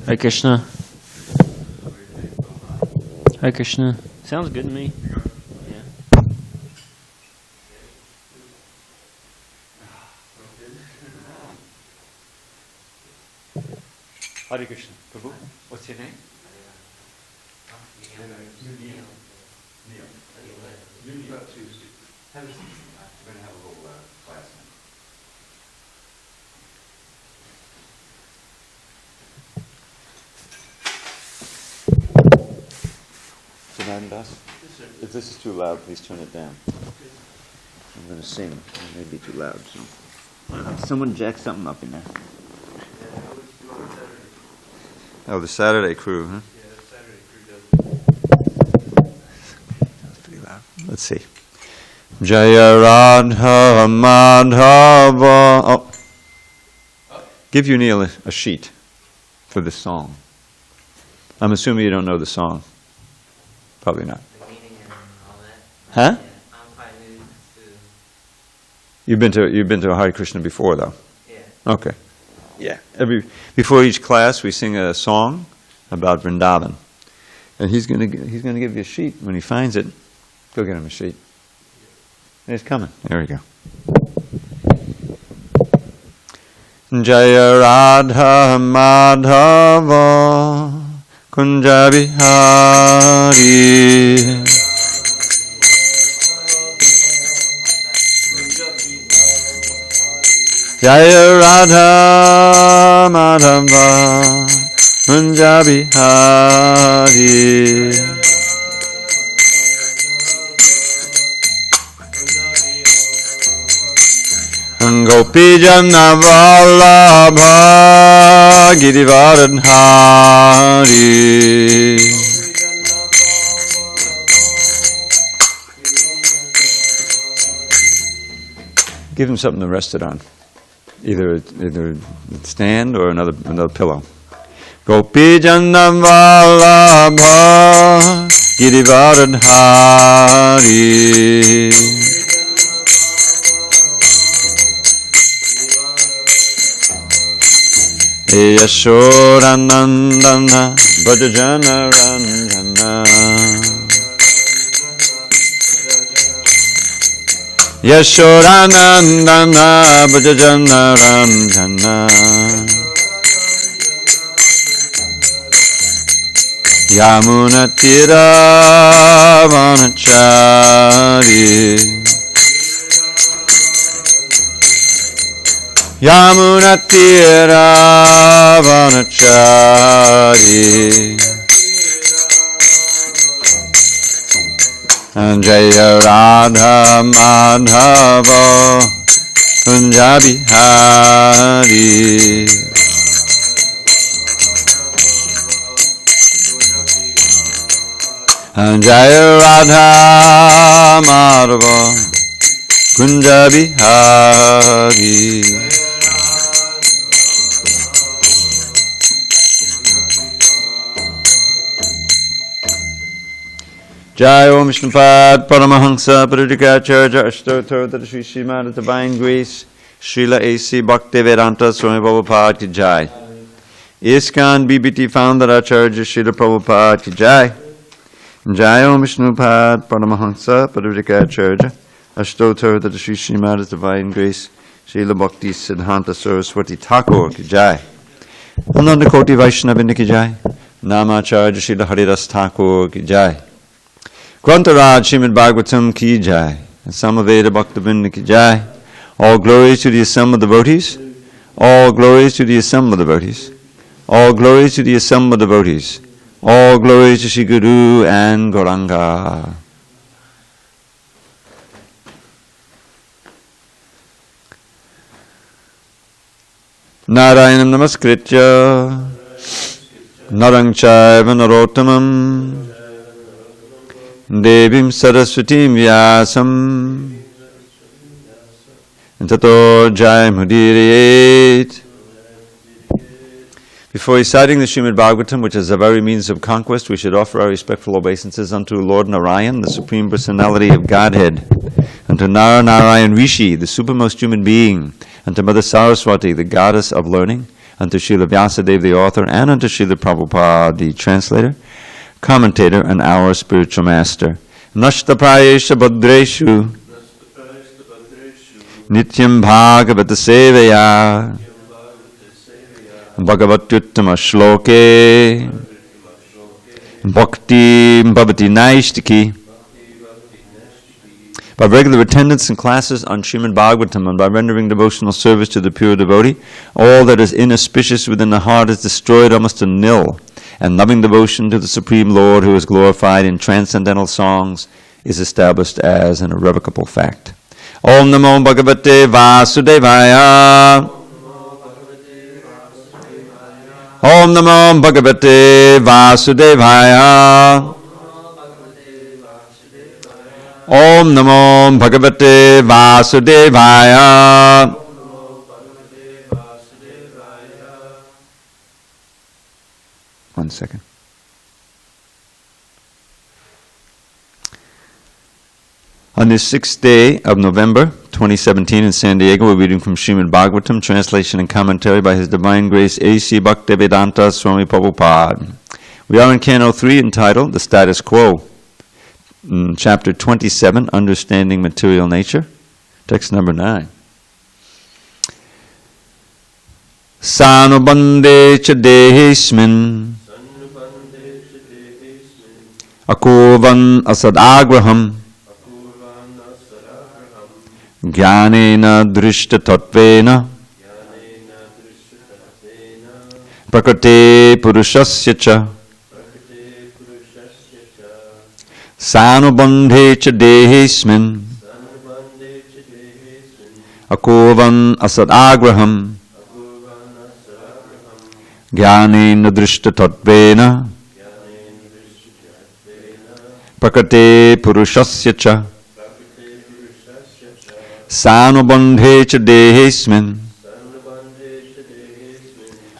Hare Krishna. Hare Krishna. Sounds good to me. Yeah. Hare Krishna. Prabhu, what's your name? Neil. Have a seat. We're going to have a little class now. Das? If this is too loud, please turn it down. I'm going to sing. It may be too loud. So. Someone jack something up in there. Oh, the Saturday crew, huh? Yeah, the Saturday crew does. That's pretty loud. Let's see. Jaya Radha Madhava. Oh. Give you, Neil, a sheet for this song. I'm assuming you don't know the song. Probably not. The meaning and all that. Huh? Yeah, I'm quite new to. You've been to a Hare Krishna before, though. Yeah. Okay. Yeah. Before each class, we sing a song about Vrindavan, and he's gonna give you a sheet when he finds it. Go get him a sheet. He's coming. There we go. Jaya Radha Madhava Kunja Bihari Jaya Radha Madhava Kunja Bihari Gopi Jana Vallabha Girivardhari Give him something to rest it on. Either a stand or another pillow. Gopi Jana Vallabha Girivardhari Yashodanandana Bhajajana Ranjana Yashodanandana Bhajajana Ranjana Yamuna Tira Vanachari Yamuna Tira Vanachari Jaya Radha Madhava Kunja Bihari Jaya Radha Madhava Kunja Bihari Jai Om Vishnupad Paramahansa Parijikacharya Ashtotar Tata Sri Srimad Divine Grace Srila A.C. Bhaktivedanta Swami Prabhupada Ki Jai ISKCON BBT Founder Acharya Srila Prabhupada Ki Jai Jai Om Vishnupad Paramahansa Parijikacharya Ashtotar Tata Sri Srimad Divine Grace Srila Bhakti Siddhanta Saraswati Thakur Ki Jai Ananda Koti Vaishnavinda Ki Jai Namacharya Srila Haridas Thakur Ki Jai Grantaraj srimadbhagavatam Ki Jai, Samaveda Bhaktivinoda Ki Jai. All glories to the assembled devotees. All glories to the assembled devotees. All glories to the assembled devotees. All glories to Shri Guru and Gauranga. Narayanam Namaskritya Narang Chaiva Narottamam Devim Saraswatim Vyasam Tato Jai Mudiriyet. Before reciting the Srimad Bhagavatam, which is the very means of conquest, we should offer our respectful obeisances unto Lord Narayan, the Supreme Personality of Godhead, unto Narayan Rishi, the supermost human being, unto Mother Saraswati, the Goddess of Learning, unto Srila Vyasadeva, the author, and unto Srila Prabhupada, the translator, commentator, and our spiritual master. Nashtaprayesha Bhadreshu Nityam Bhagavata Sevaya Bhagavatyuttama Shloke Bhakti Bhavati Naishtiki. By regular attendance in classes on Srimad Bhagavatam and by rendering devotional service to the pure devotee, all that is inauspicious within the heart is destroyed almost to nil, and loving devotion to the Supreme Lord, who is glorified in transcendental songs, is established as an irrevocable fact. Om Namo Bhagavate Vasudevaya. Om Namo Bhagavate Vasudevaya. Om Namo Bhagavate Vasudevaya. One second. On this 6th day of November 2017 in SanDiego, we're reading from Srimad Bhagavatam, translation and commentary by His Divine Grace A.C. Bhaktivedanta Swami Prabhupada. We are in Canto 3 entitled The Status Quo. Chapter 27, Understanding Material Nature, text number 9. Sanubande cha dehesmin akurvan asadagraham jnanena drishta tattvena prakrite purushasya cha Sanubandhe cha dehesmin akurvan asadagraham jnanena drishta tattvena prakrite purushasya cha Sanubandhe cha dehesmin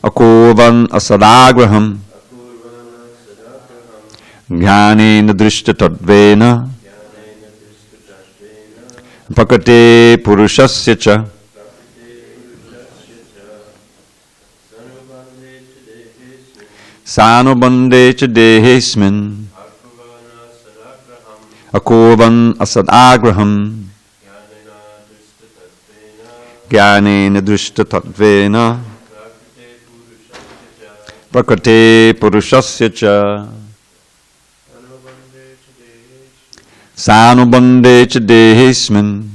akurvan asadagraham jnanena drishta tattvena prakrite purushasya cha Sanubandhe cha dehesmin akurvan asadagraham jnanena drishta tattvena prakrite purushasya cha Sanubandhe cha dehesmin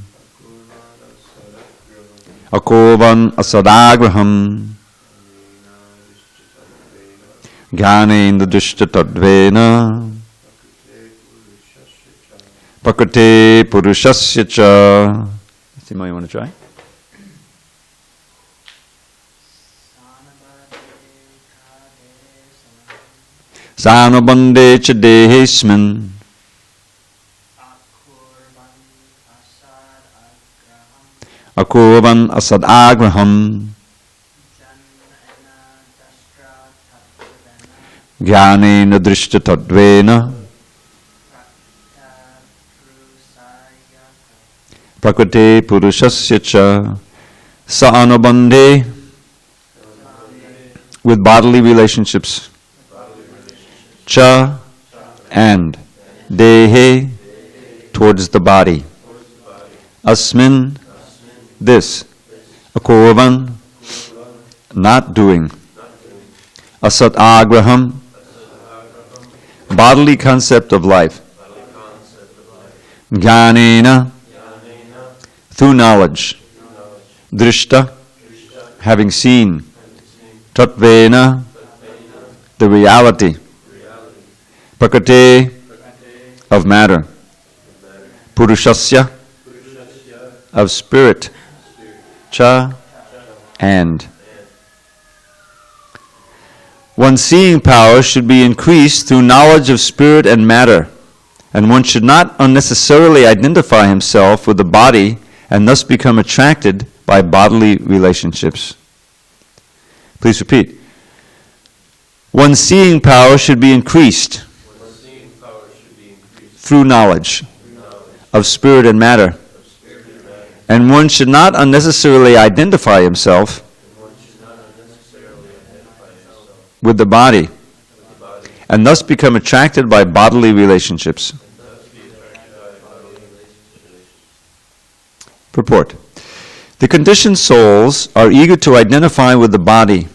akurvan asadagraham jnanena drishta tattvena prakrite purushasya cha. Simo, you want to try? Sanubandhe cha dehesmin akurvan asadagraham jnanena drishta tattvena prakrite purushasya cha. Sanubandhe, with bodily relationships, cha, and dehe, towards the body, asmin, this, akurvan, not doing, asat agraham, bodily concept of life, jnanena, through knowledge, drishta, having seen, tattvena, the reality, prakrite, of matter, purushasya, of spirit, cha, and. One's seeing power should be increased through knowledge of spirit and matter, and one should not unnecessarily identify himself with the body and thus become attracted by bodily relationships. Please repeat. One's seeing power should be increased through knowledge of spirit and matter, and one should not unnecessarily identify himself with the body, and thus become attracted by bodily relationships. Purport. The conditioned souls are eager to identify with the body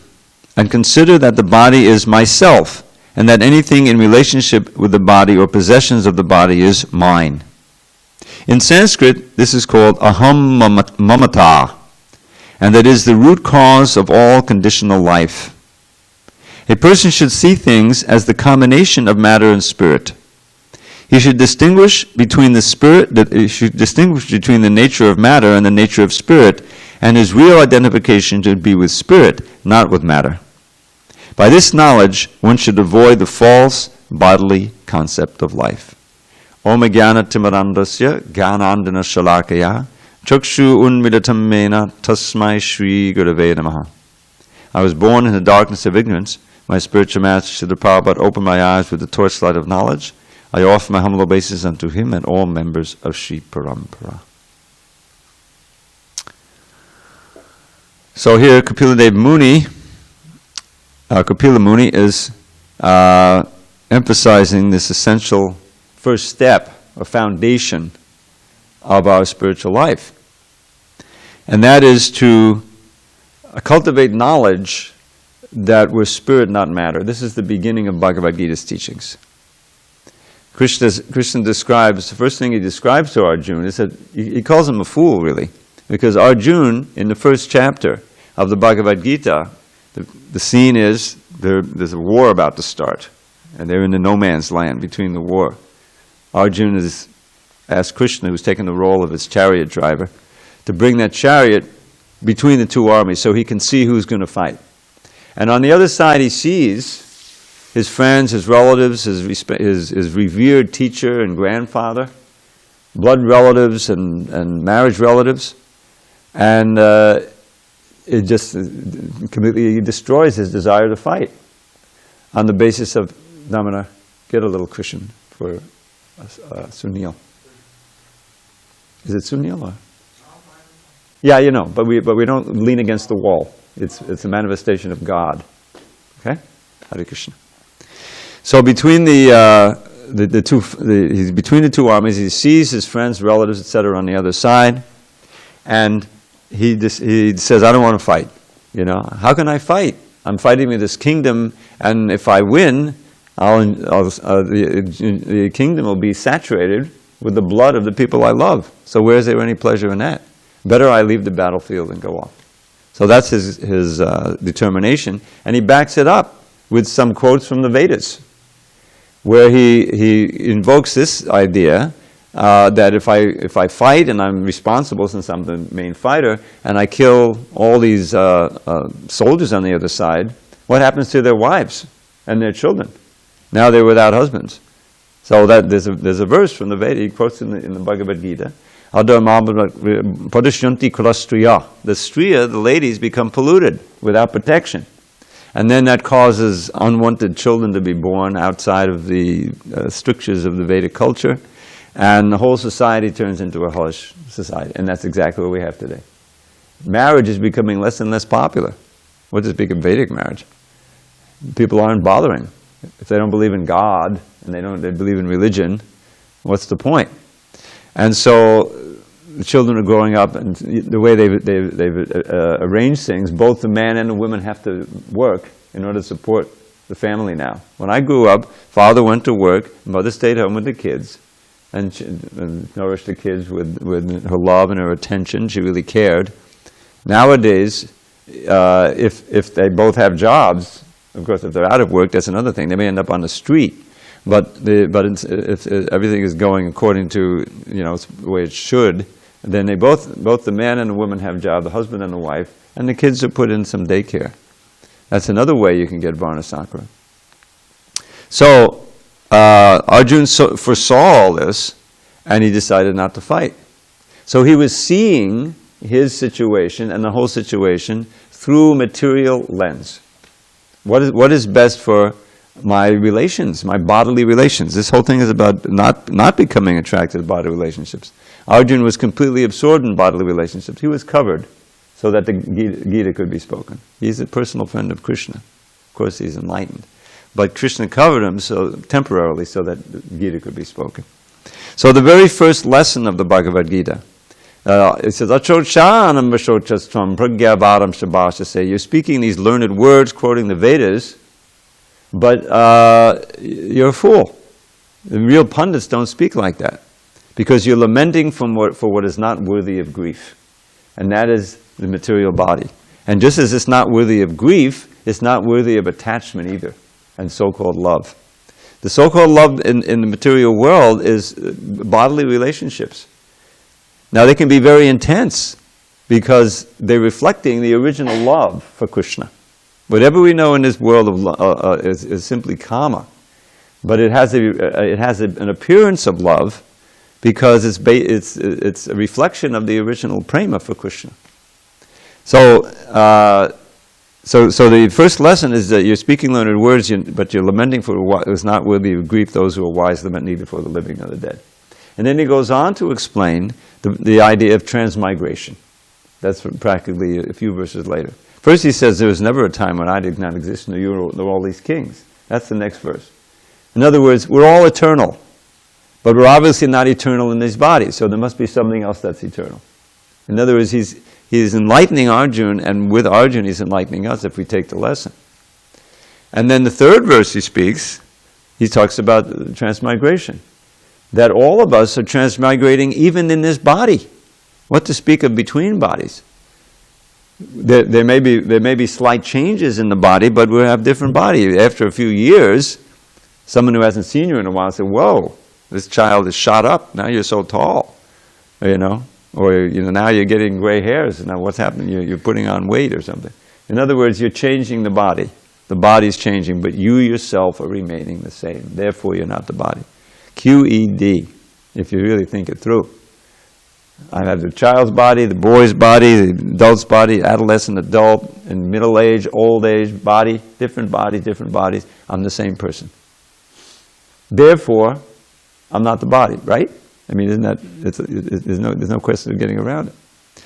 and consider that the body is myself and that anything in relationship with the body or possessions of the body is mine. In Sanskrit, this is called aham mamata, and that is the root cause of all conditional life. A person should see things as the combination of matter and spirit. He should distinguish between the nature of matter and the nature of spirit, and his real identification should be with spirit, not with matter. By this knowledge, one should avoid the false bodily concept of life. Om jnana timarandasya jnanandana shalakaya chakshu unmilatam mena tasmai shri gurave namaha. I was born in the darkness of ignorance. My spiritual master, Srila Prabhupada, opened my eyes with the torchlight of knowledge. I offer my humble obeisance unto him and all members of Sri Parampara. So here, Kapila Muni is emphasizing this essential first step, or foundation of our spiritual life. And that is to cultivate knowledge that we're spirit, not matter. This is the beginning of Bhagavad Gita's teachings. Krishna describes, the first thing he describes to Arjuna is that he calls him a fool, really. Because Arjuna, in the first chapter of the Bhagavad Gita, the scene is there's a war about to start. And they're in the no man's land between the war. Arjuna has asked Krishna, who's taken the role of his chariot driver, to bring that chariot between the two armies so he can see who's going to fight. And on the other side he sees his friends, his relatives, his revered teacher and grandfather, blood relatives and marriage relatives, and it just completely destroys his desire to fight on the basis of, Damana, get a little cushion for Sunil. Is it Sunil or? Yeah, you know, but we don't lean against the wall. It's a manifestation of God. Okay? Hare Krishna. So between he's between the two armies, he sees his friends, relatives, etc. on the other side, and he says, "I don't want to fight. You know, how can I fight? I'm fighting with this kingdom, and if I win, the kingdom will be saturated with the blood of the people I love. So where is there any pleasure in that? Better I leave the battlefield and go off." So that's his determination, and he backs it up with some quotes from the Vedas, where he invokes this idea that if I fight and I'm responsible since I'm the main fighter, and I kill all these soldiers on the other side, what happens to their wives and their children? Now they're without husbands. So that there's a verse from the Veda, he quotes in the Bhagavad Gita, Padashyanti kulastriya. The striya, the ladies, become polluted without protection. And then that causes unwanted children to be born outside of the strictures of the Vedic culture. And the whole society turns into a hellish society. And that's exactly what we have today. Marriage is becoming less and less popular. What does big Vedic marriage? People aren't bothering. If they don't believe in God and they believe in religion, what's the point? And so the children are growing up, and the way they've arranged things, both the man and the woman have to work in order to support the family now. When I grew up, father went to work, mother stayed home with the kids, and nourished the kids with her love and her attention. She really cared. Nowadays, if they both have jobs, of course, if they're out of work, that's another thing. They may end up on the street. But if everything is going according to the way it should, then they both the man and the woman have a job, the husband and the wife, and the kids are put in some daycare. That's another way you can get Varnasakra. So Arjuna foresaw all this, and he decided not to fight. So he was seeing his situation and the whole situation through material lens. What is best for my relations, my bodily relations? This whole thing is about not becoming attracted to bodily relationships. Arjuna was completely absorbed in bodily relationships. He was covered so that the Gita could be spoken. He's a personal friend of Krishna. course, he's enlightened. But Krishna covered him temporarily so that Gita could be spoken. So the very first lesson of the Bhagavad Gita, it says, Achochanam Vashochastram Pragyavaram Shabhashase. You're speaking these learned words, quoting the Vedas, but you're a fool. The real pundits don't speak like that, because you're lamenting for what is not worthy of grief, and that is the material body. And just as it's not worthy of grief, it's not worthy of attachment either, and so-called love. The so-called love in the material world is bodily relationships. Now they can be very intense because they're reflecting the original love for Krishna. Whatever we know in this world of is simply karma, but it has an appearance of love because it's a reflection of the original prema for Krishna. So the first lesson is that you're speaking learned words, but you're lamenting for what is not worthy of grief. Those who are wise lament neither for the living nor the dead. And then he goes on to explain the idea of transmigration. That's practically a few verses later. First he says, there was never a time when I did not exist, nor you nor all these kings. That's the next verse. In other words, we're all eternal, but we're obviously not eternal in these bodies, so there must be something else that's eternal. In other words, he's enlightening Arjuna, and with Arjuna he's enlightening us if we take the lesson. And then the third verse he talks about transmigration. That all of us are transmigrating even in this body. What to speak of between bodies? There may be slight changes in the body, but we have different bodies. After a few years, someone who hasn't seen you in a while says, whoa, this child is shot up, now you're so tall, or now you're getting gray hairs, now what's happening? You're putting on weight or something. In other words, you're changing the body. The body's changing, but you yourself are remaining the same. Therefore, you're not the body. QED, if you really think it through. I have the child's body, the boy's body, the adult's body, adolescent, adult, and middle age, old age, body, different bodies. I'm the same person. Therefore, I'm not the body, right? I mean, isn't that, there's no question of getting around it.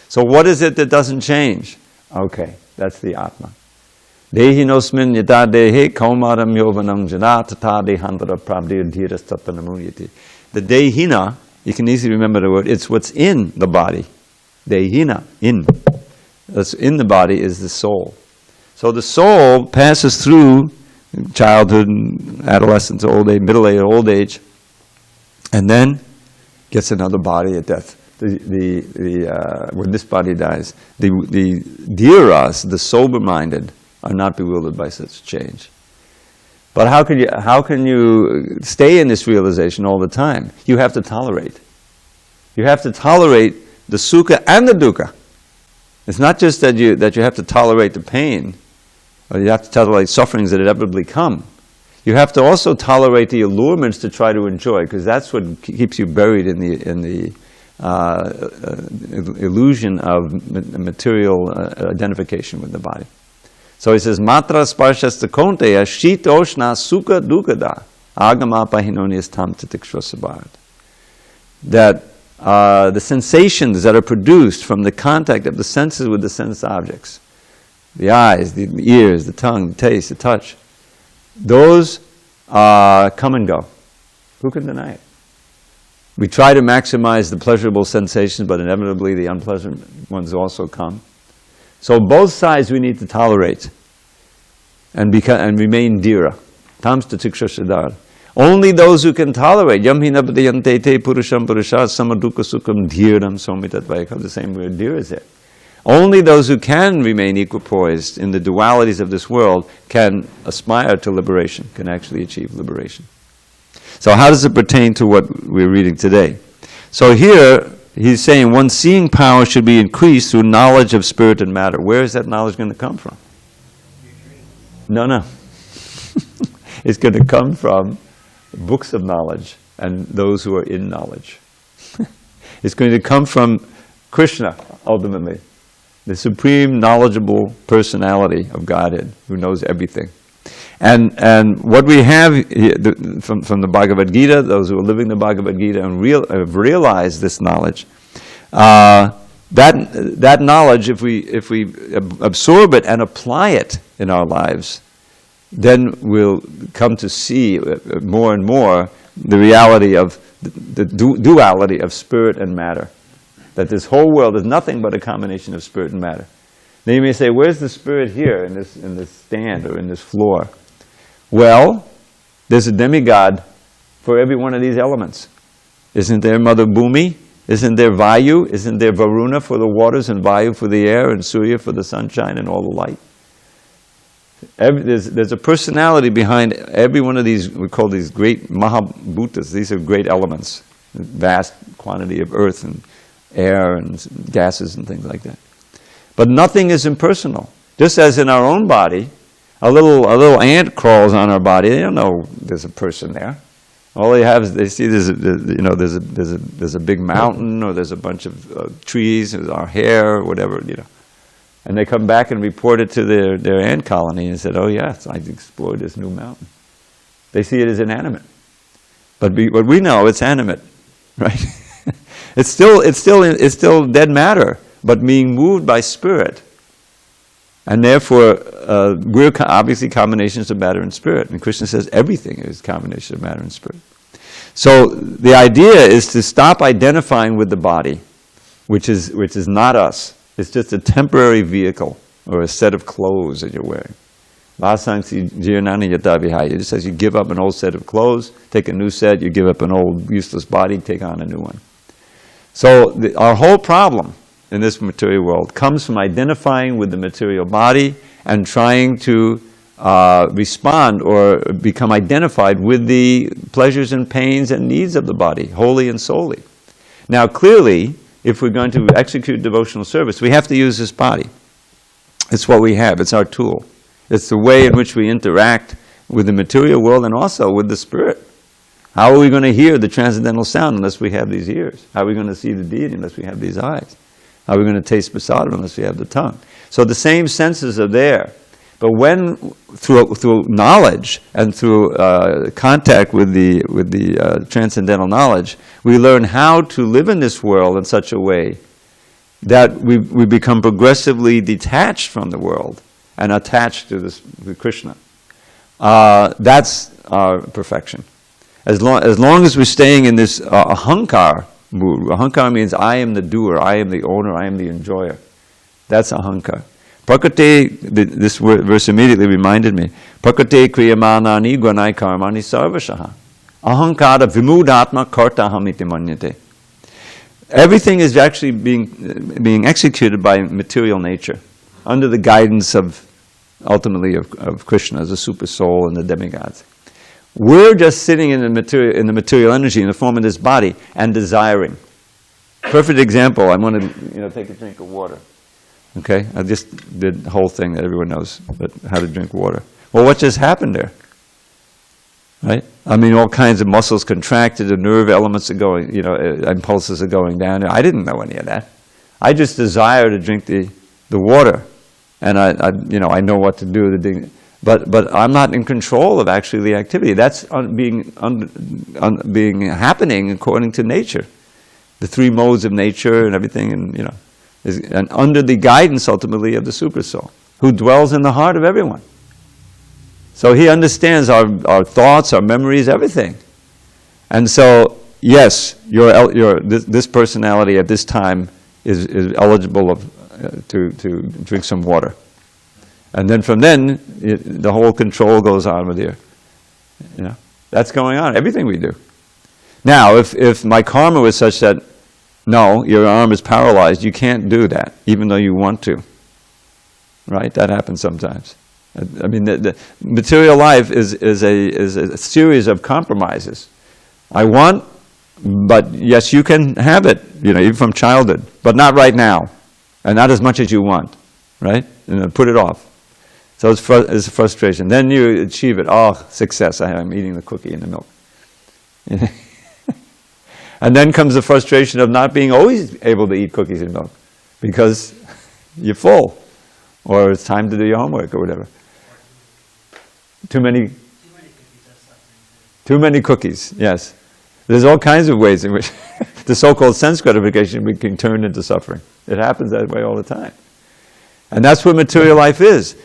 So what is it that doesn't change? Okay, that's the Atma. Dehinosmin yata dehe kaumaram yovanam jana tata dehandara prabdhir dhiras tatanamuyati. The dehina, you can easily remember the word, it's what's in the body. Dehina, in. That's in the body is the soul. So the soul passes through childhood, adolescence, old age, middle age, old age, and then gets another body at death. When this body dies, the dhiras, the sober-minded, are not bewildered by such change. But how can you stay in this realization all the time? You have to tolerate. You have to tolerate the sukha and the dukkha. It's not just that you have to tolerate the pain, or you have to tolerate sufferings that inevitably come. You have to also tolerate the allurements to try to enjoy, because that's what keeps you buried in the illusion of material identification with the body. So he says, Matra sparshasta konteya shitoshna sukha dukkada agama pahinonias tam titikshvasabhad. That the sensations that are produced from the contact of the senses with the sense objects, the eyes, the ears, the tongue, the taste, the touch, those come and go. Who can deny it? We try to maximize the pleasurable sensations, but inevitably the unpleasant ones also come. So both sides we need to tolerate and remain dhira. Tams tatiksha siddhar. Only those who can tolerate. Yam hinabdiyante te purusham purushat samadukha sukham dhiram somitat vaikam. The same word dhira is there. Only those who can remain equipoised in the dualities of this world can aspire to liberation, can actually achieve liberation. So how does it pertain to what we're reading today? So here, he's saying one's seeing power should be increased through knowledge of spirit and matter. Where is that knowledge going to come from? No. It's going to come from books of knowledge and those who are in knowledge. It's going to come from Krishna, ultimately, the supreme knowledgeable personality of Godhead who knows everything. And what we have here, from the Bhagavad Gita, those who are living the Bhagavad Gita and have realized this knowledge, that knowledge, if we absorb it and apply it in our lives, then we'll come to see more and more the reality of the duality of spirit and matter. That this whole world is nothing but a combination of spirit and matter. Now you may say, where's the spirit here in this stand or in this floor? Well, there's a demigod for every one of these elements. Isn't there Mother Bhumi? Isn't there Vayu? Isn't there Varuna for the waters and Vayu for the air and Surya for the sunshine and all the light? There's a personality behind every one of these, we call these great Mahabhutas. These are great elements, vast quantity of earth and air and gases and things like that. But nothing is impersonal. Just as in our own body, a little ant crawls on our body. They don't know there's a person there. All they have is they see there's a big mountain, or there's a bunch of trees, there's our hair, or whatever, And they come back and report it to their ant colony and said, "Oh yes, I explored this new mountain." They see it as inanimate, but we know it's animate, right? It's still dead matter, but being moved by spirit. And therefore, we're obviously combinations of matter and spirit. And Krishna says everything is a combination of matter and spirit. So the idea is to stop identifying with the body, which is not us. It's just a temporary vehicle or a set of clothes that you're wearing. It just says you give up an old set of clothes, take a new set, you give up an old useless body, take on a new one. So our whole problem in this material world comes from identifying with the material body and trying to respond or become identified with the pleasures and pains and needs of the body, wholly and solely. Now clearly, if we're going to execute devotional service, we have to use this body. It's what we have, it's our tool. It's the way in which we interact with the material world and also with the spirit. How are we going to hear the transcendental sound unless we have these ears? How are we going to see the deity unless we have these eyes? How are we going to taste prasadam unless we have the tongue? So the same senses are there. But when, through knowledge and through contact with the transcendental knowledge, we learn how to live in this world in such a way that we become progressively detached from the world and attached to the Krishna. That's our perfection. As long as we're staying in this ahankar mood. Ahankar means I am the doer, I am the owner, I am the enjoyer. That's ahankar. Prakriti, this verse immediately reminded me, Prakriti kriyamanani gwanai karmani sarvashaha. Ahankara vimudatma kartaham iti manyate. Everything is actually being executed by material nature, under the guidance of, ultimately, of Krishna as a super soul and the demigods. We're just sitting in the material energy in the form of this body and desiring. Perfect example. I want to take a drink of water. Okay, I just did the whole thing that everyone knows, but how to drink water. Well, what just happened there? Right? I mean, all kinds of muscles contracted, the nerve elements are going, impulses are going down. I didn't know any of that. I just desire to drink the water, and I know what to do. But I'm not in control of actually the activity. That's happening according to nature, the three modes of nature and everything, and under the guidance ultimately of the super soul, who dwells in the heart of everyone. So he understands our thoughts, our memories, everything. And so, yes, this personality at this time is eligible to drink some water. And then from then, the whole control goes on with you. That's going on, everything we do. Now, if my karma was such that, no, your arm is paralyzed, you can't do that, even though you want to. Right? That happens sometimes. I mean, the material life is a series of compromises. I want, but yes, you can have it, even from childhood, but not right now, and not as much as you want, right? Put it off. So it's a frustration. Then you achieve it. Oh, success! I'm eating the cookie and the milk. And then comes the frustration of not being always able to eat cookies and milk because you're full, or it's time to do your homework or whatever. Too many cookies, yes. There's all kinds of ways in which the so-called sense gratification can turn into suffering. It happens that way all the time. And that's what material life is.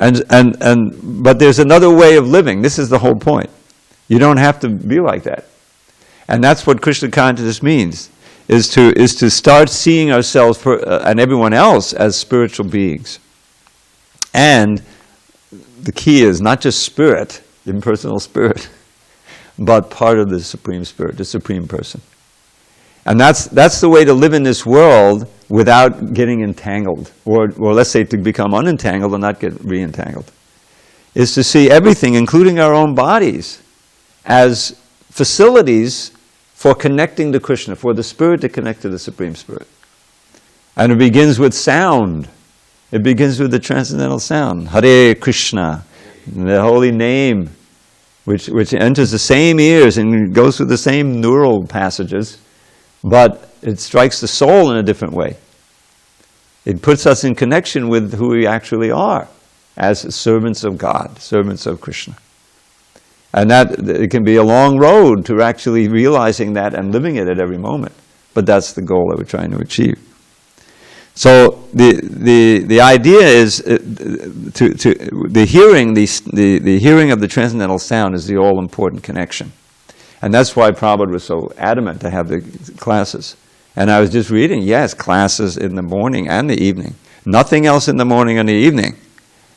But there's another way of living. This is the whole point. You don't have to be like that. And that's what Krishna consciousness means, is to start seeing ourselves and everyone else as spiritual beings. And the key is not just spirit, impersonal spirit, but part of the Supreme Spirit, the Supreme Person. And that's the way to live in this world without getting entangled, or let's say to become unentangled and not get re-entangled, is to see everything, including our own bodies, as facilities for connecting to Krishna, for the Spirit to connect to the Supreme Spirit. And it begins with sound. It begins with the transcendental sound. Hare Krishna, the holy name, which enters the same ears and goes through the same neural passages, but it strikes the soul in a different way. It puts us in connection with who we actually are as servants of God, servants of Krishna. And that it can be a long road to actually realizing that and living it at every moment. But that's the goal that we're trying to achieve. So the idea is the hearing of the transcendental sound is the all important connection. And that's why Prabhupada was so adamant to have the classes. And I was just reading, yes, classes in the morning and the evening. Nothing else in the morning and the evening,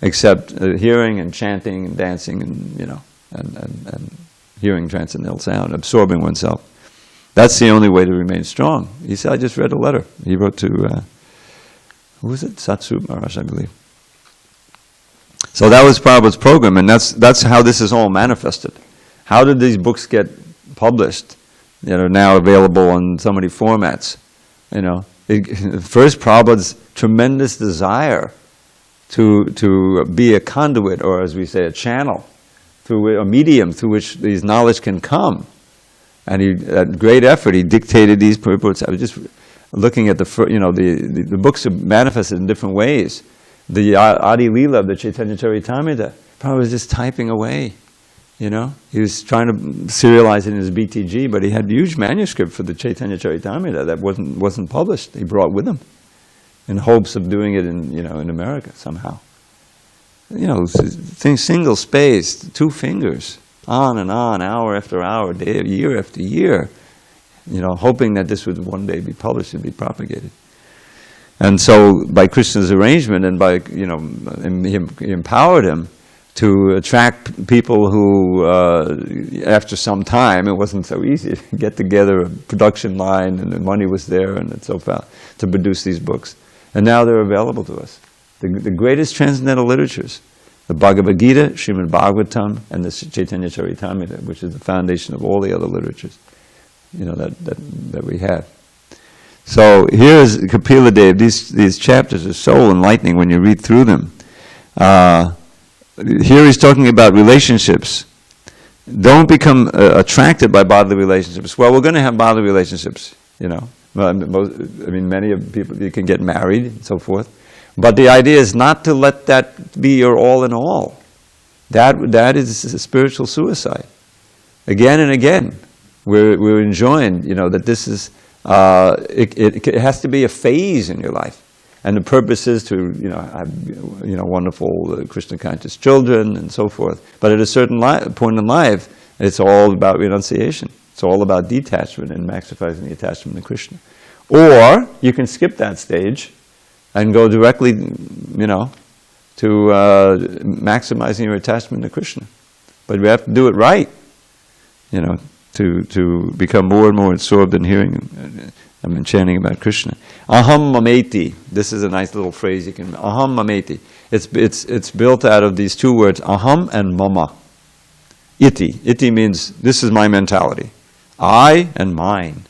except hearing and chanting and dancing and, and hearing transcendental sound, absorbing oneself. That's the only way to remain strong. He said, I just read a letter he wrote to, who was it? Satsut Maharaj, I believe. So that was Prabhupada's program, and that's how this is all manifested. How did these books get published that are now available in so many formats? First, Prabhupada's tremendous desire to be a conduit, or as we say, a channel, through a medium through which these knowledge can come. And he, at great effort, he dictated these purports. I was just looking at the books are manifested in different ways. The Adi Leela of the Chaitanya Charitamrita, Prabhupada was just typing away. He was trying to serialize it in his BTG, but he had huge manuscript for the Chaitanya Charitamrita that wasn't published. He brought with him, in hopes of doing it in America somehow. Single spaced, 2 fingers, on and on, hour after hour, year after year, hoping that this would one day be published and be propagated. And so, by Krishna's arrangement and by, he empowered him to attract people who, after some time, it wasn't so easy to get together a production line, and the money was there, and so forth, to produce these books. And now they're available to us. The greatest transcendental literatures, the Bhagavad Gita, Srimad Bhagavatam, and the Chaitanya Charitamrita, which is the foundation of all the other literatures, that we have. So here is Kapila Dev. These chapters are so enlightening when you read through them. Here he's talking about relationships. Don't become attracted by bodily relationships. Well, we're going to have bodily relationships, many of people, you can get married and so forth. But the idea is not to let that be your all in all. That is a spiritual suicide. Again and again, we're enjoying, that this is, it has to be a phase in your life. And the purpose is to, have, wonderful Krishna conscious children and so forth. But at a certain point in life, it's all about renunciation. It's all about detachment and maximizing the attachment to Krishna. Or you can skip that stage and go directly, to maximizing your attachment to Krishna. But we have to do it right, to become more and more absorbed in hearing and chanting about Krishna. Aham mameti. This is a nice little phrase you can. Aham mameti. It's built out of these 2 words, aham and mama. Iti. Iti means this is my mentality. I and mine.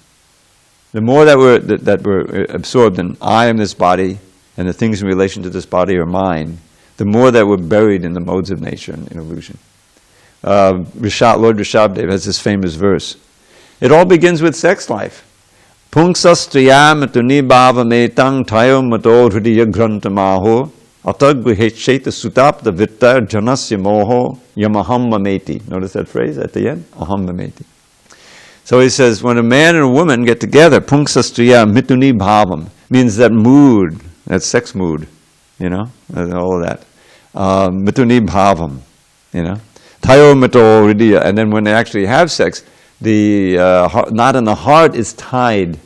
The more that we're absorbed in I am this body, and the things in relation to this body are mine, the more that we're buried in the modes of nature and in illusion. Lord Rishabdev has this famous verse. It all begins with sex life. Pungsastriyam atuni bhava metang tayo mato hridiya grantamaho atagvihecheta sutapta vitta janasya moho yamaham mameti. Notice that phrase at the end? Aham mameti. So he says, when a man and a woman get together, pungsastriyam mituni bhavam, means that mood, that sex mood, and all of that. mituni bhavam, tayo mito hridiya, and then when they actually have sex, the knot in the heart is tighter,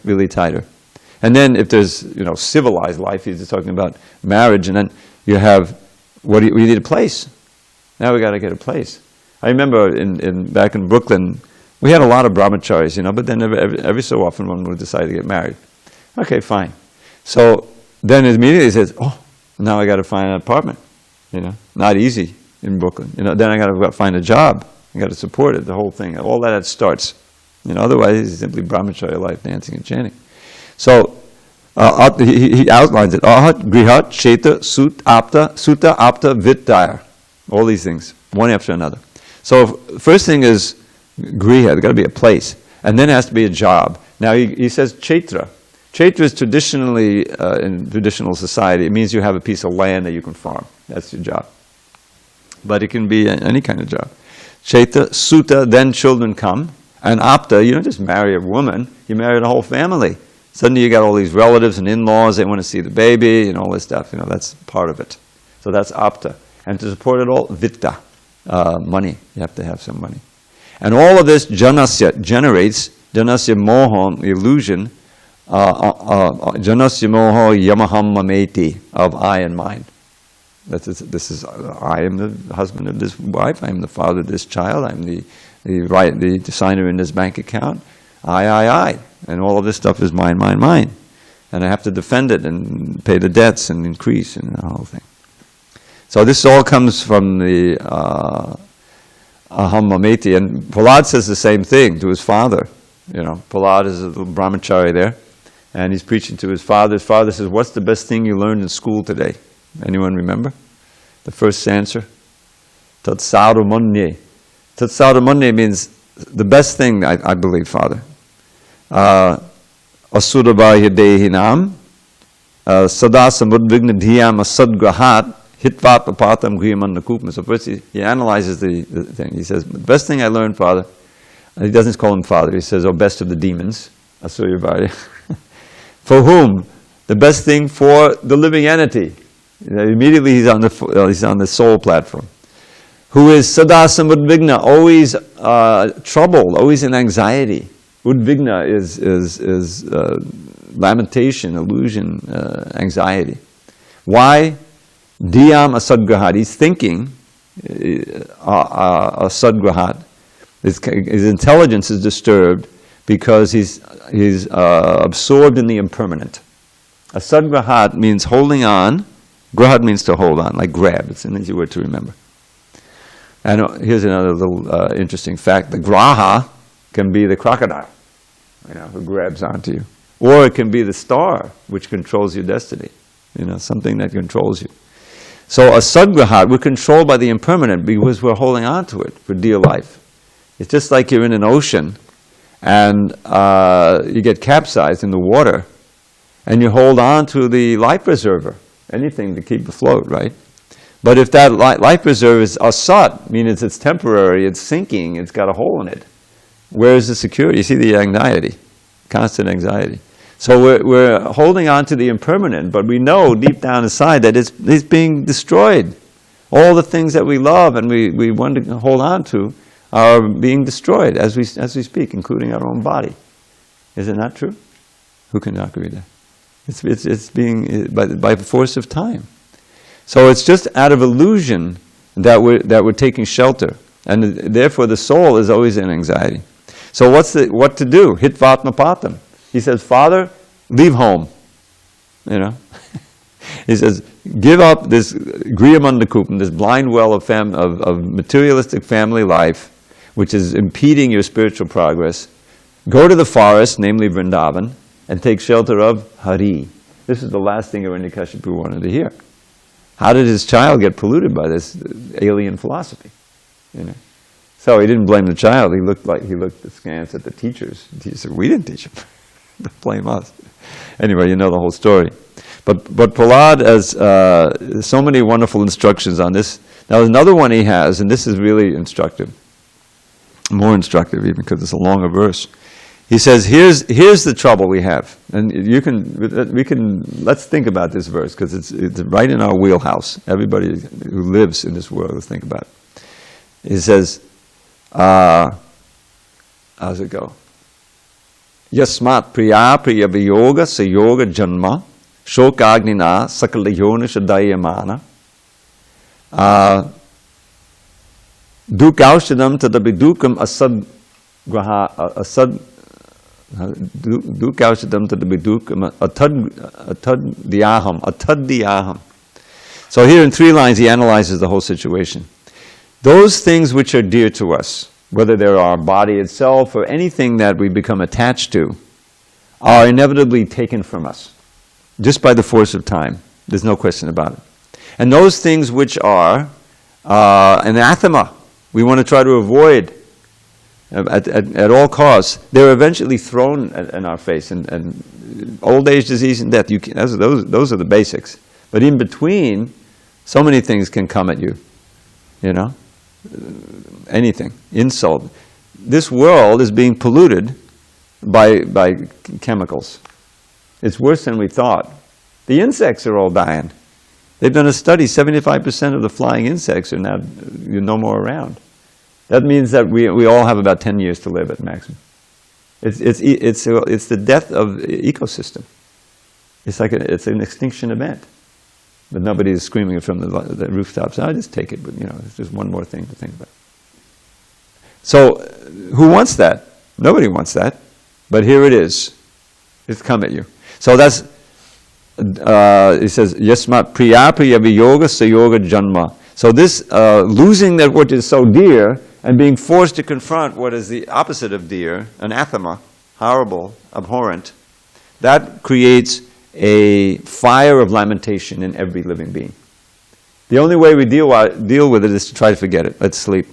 really tighter. And then if there's, civilized life, he's just talking about marriage, and then you have, we need a place. Now we got to get a place. I remember back in Brooklyn, we had a lot of brahmacharis, but then every so often one would decide to get married. Okay, fine. So then immediately he says, oh, now I got to find an apartment. Not easy in Brooklyn. Then I got to find a job. I got to support it, the whole thing. All that starts. Otherwise it's simply brahmacharya life, dancing and chanting. So he outlines it. Ahat, grihat, sheta, sutta, apta, vittaya. All these things, one after another. So first thing is griha, there's got to be a place. And then it has to be a job. Now he says chetra. Chetra is traditionally, in traditional society, it means you have a piece of land that you can farm. That's your job. But it can be any kind of job. Chetra, sutta, then children come. And apta, you don't just marry a woman, you marry the whole family. Suddenly you got all these relatives and in-laws, they want to see the baby and all this stuff, that's part of it. So that's apta. And to support it all, vitta, money. You have to have some money. And all of this generates janasya moha, the illusion, janasya moha yamaham mameti, of I and mine. This is I am the husband of this wife, I am the father of this child, I'm the signer in this bank account, I. And all of this stuff is mine. And I have to defend it and pay the debts and increase and the whole thing. So this all comes from the aham mameti. And Prahlad says the same thing to his father. Prahlad is a little brahmachari there, and he's preaching to his father. His father says, what's the best thing you learned in school today? Anyone remember? The first answer? Tat sadhamanye. Tat sadhamanye means the best thing, I believe, Father. Asudabhaya dehinam, sada samudvigna dhyam asadgrahat, hitvat papatam griyamanakupma. So first he analyzes the thing. He says, the best thing I learned, Father, and he doesn't call him Father, he says, best of the demons, Asuryabhaya. For whom? The best thing for the living entity. Immediately he's on the soul platform. Who is sada samudvigna, always troubled, always in anxiety. Udvigna is lamentation, illusion, anxiety. Why? Dhyam asadgrahat. He's thinking asadgrahat. His intelligence is disturbed because he's absorbed in the impermanent. Asadgrahat means holding on. Grahat means to hold on, like grab. It's an easy word to remember. And here's another little interesting fact. The graha can be the crocodile, who grabs onto you. Or it can be the star, which controls your destiny. Something that controls you. So a sadgrahat, we're controlled by the impermanent because we're holding on to it for dear life. It's just like you're in an ocean and you get capsized in the water and you hold on to the life preserver, anything to keep afloat, right? But if that life preserver is asat, meaning it's temporary, it's sinking, it's got a hole in it, where is the security? You see the anxiety, constant anxiety. So we're holding on to the impermanent, but we know deep down inside that it's being destroyed. All the things that we love and we want to hold on to are being destroyed as we speak, including our own body. Is it not true? Who can not agree with that? It's being by the force of time. So it's just out of illusion that we're taking shelter, and therefore the soul is always in anxiety. So what to do? Hitvatma patam. He says, Father, leave home. He says, give up this griyamandakupam, this blind well of materialistic family life, which is impeding your spiritual progress. Go to the forest, namely Vrindavan, and take shelter of Hari. This is the last thing Hiranyakashipu wanted to hear. How did his child get polluted by this alien philosophy? So he didn't blame the child. He looked askance at the teachers. He said, "We didn't teach him. Don't blame us." Anyway, you know the whole story. But Prahlad has so many wonderful instructions on this. Now, there's another one he has, and this is really instructive, more instructive even because it's a longer verse. He says, here's the trouble we have. And let's think about this verse, because it's right in our wheelhouse. Everybody who lives in this world, let's think about it. He says, how's it go? Yasmat priya priya viyoga sayoga janma shokagnina sakalayona shadayamana dukaushadam tadabidukam asad dukaushadam tadabidukam atadhyaham. So here in 3 lines he analyzes the whole situation. Those things which are dear to us, whether they're our body itself or anything that we become attached to, are inevitably taken from us, just by the force of time. There's no question about it. And those things which are anathema, we want to try to avoid at all costs, they're eventually thrown in our face. And old age, disease, and death, those are the basics. But in between, so many things can come at you, anything, insult. This world is being polluted by chemicals. It's worse than we thought. The insects are all dying. They've done a study, 75% of the flying insects are now no more around. That means that we all have about 10 years to live at maximum. It's the death of ecosystem. It's like it's an extinction event. But nobody is screaming it from the rooftops. I'll just take it, but it's just one more thing to think about. So, who wants that? Nobody wants that. But here it is. It's come at you. So that's, it says, Yasmat priya priya viyoga sayoga janma. So this losing that which is so dear and being forced to confront what is the opposite of dear, anathema, horrible, abhorrent, that creates a fire of lamentation in every living being. The only way we deal with it is to try to forget it. Let's sleep,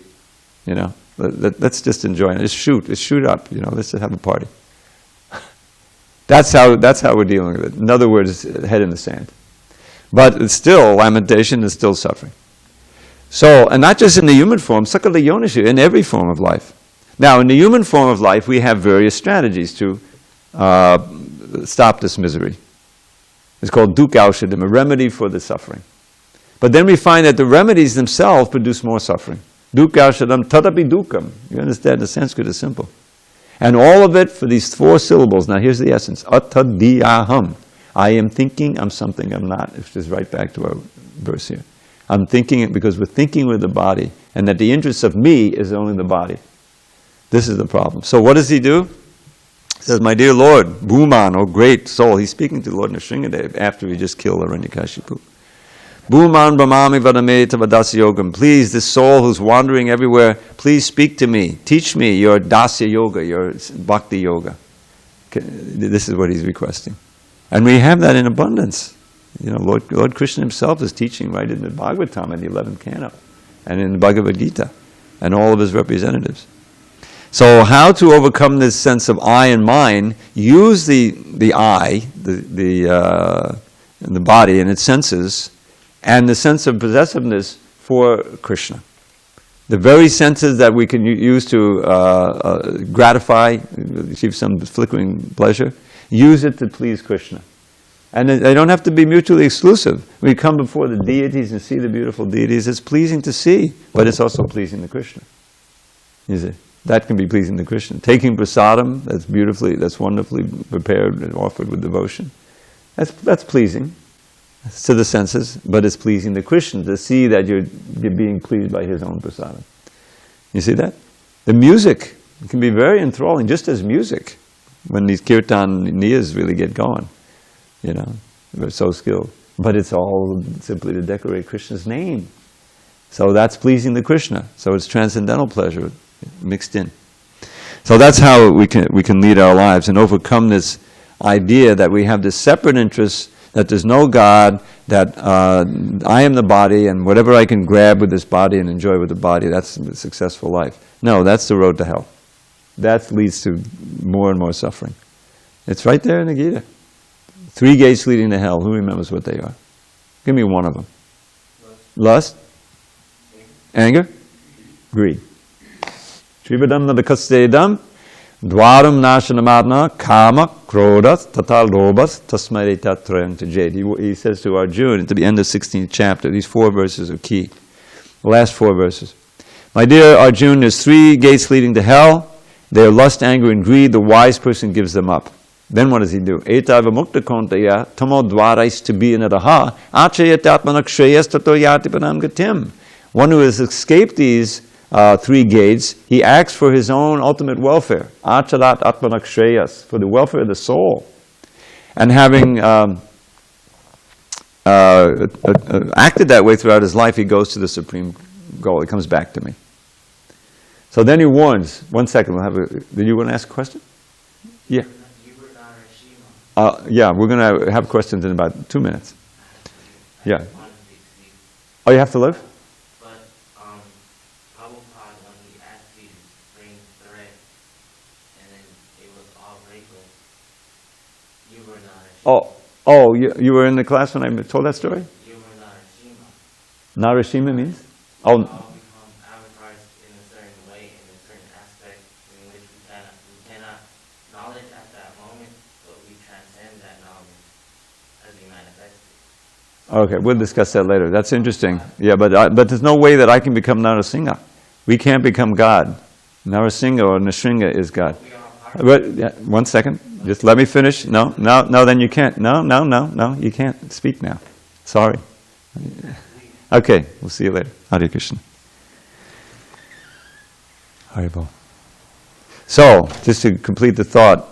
Let's just enjoy it. Let's shoot up, let's just have a party. That's how we're dealing with it. In other words, head in the sand. But it's still lamentation, it's still suffering. So, and not just in the human form, sakala yonishu, in every form of life. Now, in the human form of life, we have various strategies to stop this misery. It's called dukaushadam, a remedy for the suffering. But then we find that the remedies themselves produce more suffering. Dukaushadam tadapi dukam. You understand, the Sanskrit is simple. And all of it for these 4 syllables. Now here's the essence. Atadhyaham. I am thinking, I'm something I'm not. It's just right back to our verse here. I'm thinking it because we're thinking with the body, and that the interest of me is only the body. This is the problem. So what does he do? He says, my dear Lord, Bhuman, O great soul. He's speaking to Lord Nrsingadev after he just killed Hiranyakashipu. Bhuman brahmami vadame tavadasya yogam. Please, this soul who's wandering everywhere, please speak to me. Teach me your dasya yoga, your bhakti yoga. This is what he's requesting. And we have that in abundance. Lord Krishna himself is teaching right in the Bhagavatam in the 11th canto, and in the Bhagavad Gita, and all of his representatives. So how to overcome this sense of I and mine, use the I, the body and its senses, and the sense of possessiveness for Krishna. The very senses that we can use to gratify, achieve some flickering pleasure, use it to please Krishna. And they don't have to be mutually exclusive. We come before the deities and see the beautiful deities. It's pleasing to see, but it's also pleasing to Krishna. You see, that can be pleasing to Krishna. Taking prasadam, that's wonderfully prepared and offered with devotion. That's pleasing to the senses, but it's pleasing to Krishna to see that you're being pleased by his own prasadam. You see that? The music can be very enthralling, just as music, when these kirtan niyas really get going. We're so skilled. But it's all simply to decorate Krishna's name. So that's pleasing to Krishna. So it's transcendental pleasure mixed in. So that's how we can lead our lives and overcome this idea that we have this separate interest, that there's no God, that I am the body, and whatever I can grab with this body and enjoy with the body, that's a successful life. No, that's the road to hell. That leads to more and more suffering. It's right there in the Gita. 3 gates leading to hell. Who remembers what they are? Give me one of them. Lust? Anger? Greed. Shrivadam nadakasedam Dwaram nashanamatna kama krodas tata lobas tasmarita trayam tajed. He says to Arjuna at the end of 16th chapter, these 4 verses are key. The last 4 verses. My dear Arjuna, there's 3 gates leading to hell. They are lust, anger, and greed. The wise person gives them up. Then what does he do? Etava mukta kontaya tamo dvarais tibinadaha achayatatmanak shreyas tato yatipanam gatim. One who has escaped these 3 gates, he acts for his own ultimate welfare. Achalat atmanak shreyas, for the welfare of the soul. And having acted that way throughout his life, he goes to the supreme goal. He comes back to me. So then he warns. 1 second, did you want to ask a question? Yeah. Yeah, we're going to have questions in about 2 minutes. Yeah. Oh, you have to leave? But Prabhupada, when he asked you to bring thread, and then it was all wrinkled, you were not Ashima. You were in the class when I told that story? You were not Ashima. Narashima means? We all become avatars in a certain way, in a certain aspect, in which we cannot knowledge at that moment, but we transcend that knowledge as we manifest it. Okay, we'll discuss that later. That's interesting. Yeah, but there's no way that I can become Narasingha. We can't become God. Narasingha or Nrsinga is God. But 1 second, just let me finish. No, then you can't. No, you can't speak now. Sorry. Okay, we'll see you later. Hare Krishna. Haribol. So, just to complete the thought,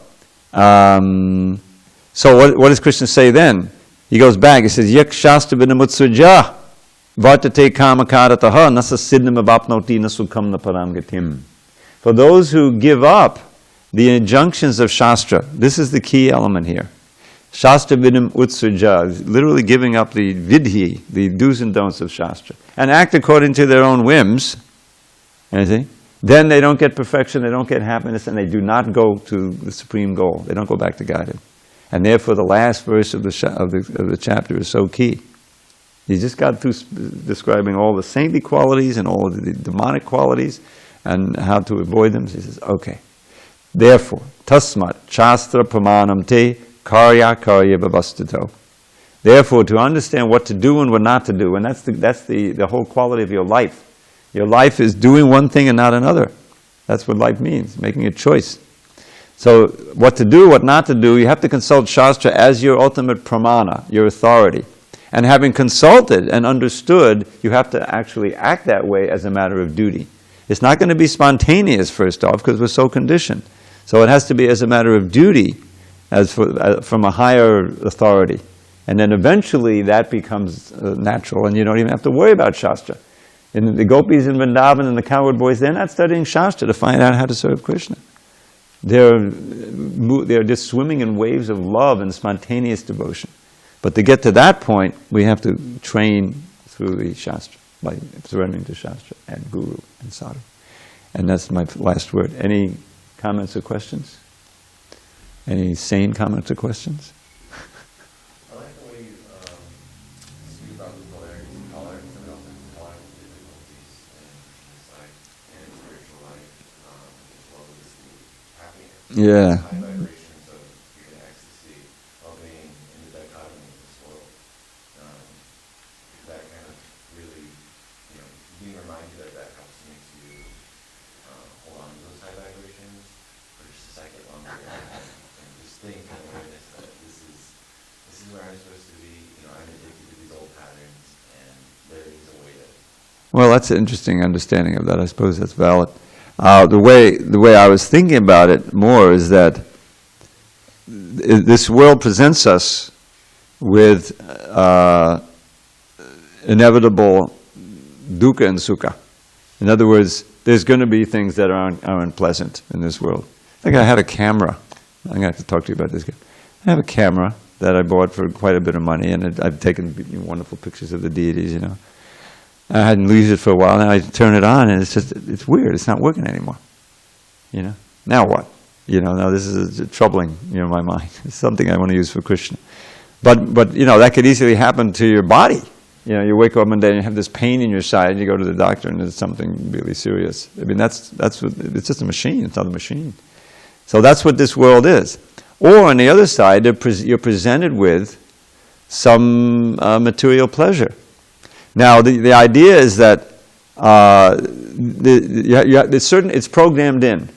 so what does Krishna say then? He goes back, he says, Yak shastra vinamutsuja vartate kamakarataha nasa siddham abapnoti nasukam naparam gatim. For those who give up the injunctions of Shastra, this is the key element here. Shastra vidam utsuja, literally giving up the vidhi, the do's and don'ts of Shastra, and act according to their own whims, you see? Then they don't get perfection, they don't get happiness, and they do not go to the supreme goal. They don't go back to Godhead. And therefore the last verse of the chapter is so key. He just got through describing all the saintly qualities and all the demonic qualities and how to avoid them. So he says, okay. Therefore, tasmat shastra pramanam te karya bhavastito. Therefore, to understand what to do and what not to do, and that's the whole quality of your life. Your life is doing one thing and not another. That's what life means, making a choice. So, what to do, what not to do, you have to consult Shastra as your ultimate pramana, your authority. And having consulted and understood, you have to actually act that way as a matter of duty. It's not going to be spontaneous, first off, because we're so conditioned. So it has to be as a matter of duty, from a higher authority. And then eventually that becomes natural, and you don't even have to worry about Shastra. And the gopis in Vrindavan and the cowherd boys, they're not studying Shastra to find out how to serve Krishna. They're just swimming in waves of love and spontaneous devotion. But to get to that point, we have to train through the Shastra, by surrendering to Shastra and Guru and Sadhu. And that's my last word. Any comments or questions? Any sane comments or questions? I like the way you speak about the polarities of tolerance and also tolerance of difficulties in this life and in spiritual life, as well as the happiness. Yeah. High vibrations of even ecstasy while being in the dichotomy of this world. That kind of really, being reminded that helps makes you hold on to those high vibrations for just a second longer and just think and awareness that this is where I'm supposed to be. I'm addicted to these old patterns, and there is a way to. Well, that's an interesting understanding of that. I suppose that's valid. The way I was thinking about it more is that this world presents us with inevitable dukkha and sukha. In other words, there's going to be things that are unpleasant in this world. Like I had a camera. I'm going to have to talk to you about this. I have a camera that I bought for quite a bit of money, and I've taken wonderful pictures of the deities, I hadn't used it for a while, now I turn it on, and it's weird. It's not working anymore. Now what? Now this is troubling, my mind. It's something I want to use for Krishna. But that could easily happen to your body. You wake up one day and you have this pain in your side, and you go to the doctor, and it's something really serious. I mean, that's what, it's just a machine. It's not a machine. So that's what this world is. Or on the other side, you're presented with some material pleasure. Now, the idea is that it's programmed in.